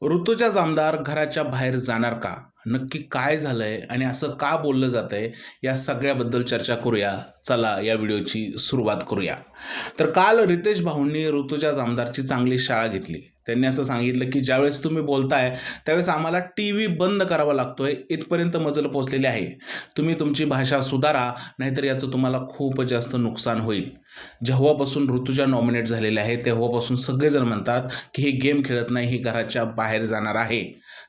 ऋतूच्या जामदार घराच्या बाहेर जाणार का? नक्की काय झालंय आणि असं का बोललं जातंय? या सगळ्याबद्दल चर्चा करूया. चला या व्हिडिओची सुरुवात करूया. तर काल रितेश भाऊंनी ऋतूच्या जामदारची चांगली शाळा घेतली. त्यांनी असं सांगितलं, की ज्यावेळेस तुम्ही बोलताय, त्यावेळेस आम्हाला टीव्ही बंद करावा लागतोय, इथपर्यंत मजल पोहोचलेली आहे. तुम्ही तुमची भाषा सुधारा, नाहीतर याचं तुम्हाला खूप जास्त नुकसान होईल. जेव्हापासून ऋतुजा नॉमिनेट झालेल्या आहे, तेव्हापासून सगळेजण म्हणतात, की ही गेम खेळत नाही, ही घराच्या बाहेर जाणार आहे.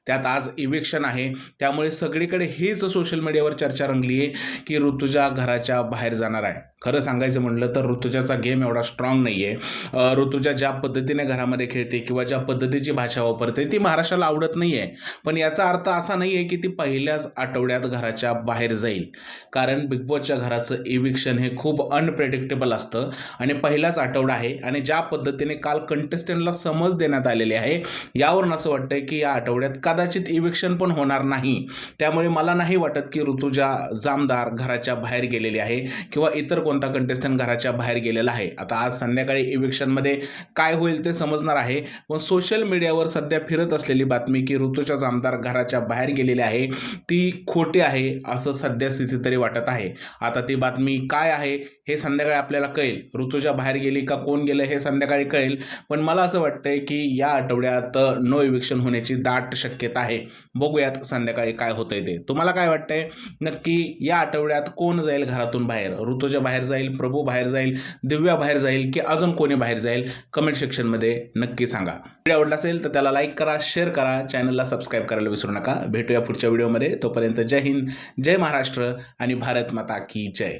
त्यात आज इव्हिक्शन आहे, त्यामुळे सगळीकडे हीच सोशल मीडियावर चर्चा रंगली आहे, की ऋतुजा घराच्या बाहेर जाणार आहे. खरं सांगायचं म्हटलं तर ऋतुजाचा गेम एवढा स्ट्रॉंग नाही आहे. ऋतुजा ज्या पद्धतीने घरामध्ये खेळते किंवा ज्या पद्धतीची भाषा वापरते ती महाराष्ट्राला आवडत नाही आहे. पण याचा अर्थ असा नाही आहे, की ती पहिल्याच आठवड्यात घराच्या बाहेर जाईल. कारण बिग बॉसच्या घराचं इव्हिक्शन हे खूप अनप्रेडिक्टेबल असतं आणि पहिलाच आठवडा आहे आणि ज्या पद्धतीने काल कंटेस्टंटला समज देण्यात आलेली आहे, यावरून असं वाटतंय, की या आठवड्यात कदाचित इव्हिक्शन पण होणार नाही. त्यामुळे मला नाही वाटत, की ऋतुजा जामदार घराच्या बाहेर गेलेली आहे किंवा इतर कोणता कंटेस्टंट घराच्या बाहेर गेलेला आहे. आता आज संध्याकाळी इव्हिक्शनमध्ये काय होईल ते समजणार आहे. पण सोशल मीडियावर सध्या फिरत असलेली बातमी, की ऋतुजा जामदार घराच्या बाहेर गेलेली आहे, ती खोटी आहे असं सध्या स्थिती तरी वाटत आहे. आता ती बातमी काय आहे हे संध्याकाळी आपल्याला कळेल. ऋतुजा बाहेर गेली का कोण गेलं हे संध्याकाळी कळेल. पण मला असं वाटतंय, की या आठवड्यात नो इव्हिक्शन होण्याची दाट शक्यता आहे. बघूयात संध्याकाळी काय होतंय ते. तुम्हाला काय वाटतंय? नक्की या आठवड्यात कोण जाईल घरातून बाहेर? ऋतुजा बाहेर जाईल, प्रभू बाहेर जाईल, दिव्या बाहेर जाईल की अजून कोणी बाहेर जाईल? कमेंट सेक्शनमध्ये नक्की सांगा. व्हिडिओ आवडला असेल तर त्याला लाईक करा, शेअर करा, चॅनलला सबस्क्राईब करायला विसरू नका. भेटूया पुढच्या व्हिडिओमध्ये. तोपर्यंत जय हिंद, जय महाराष्ट्र आणि भारत माता की जय.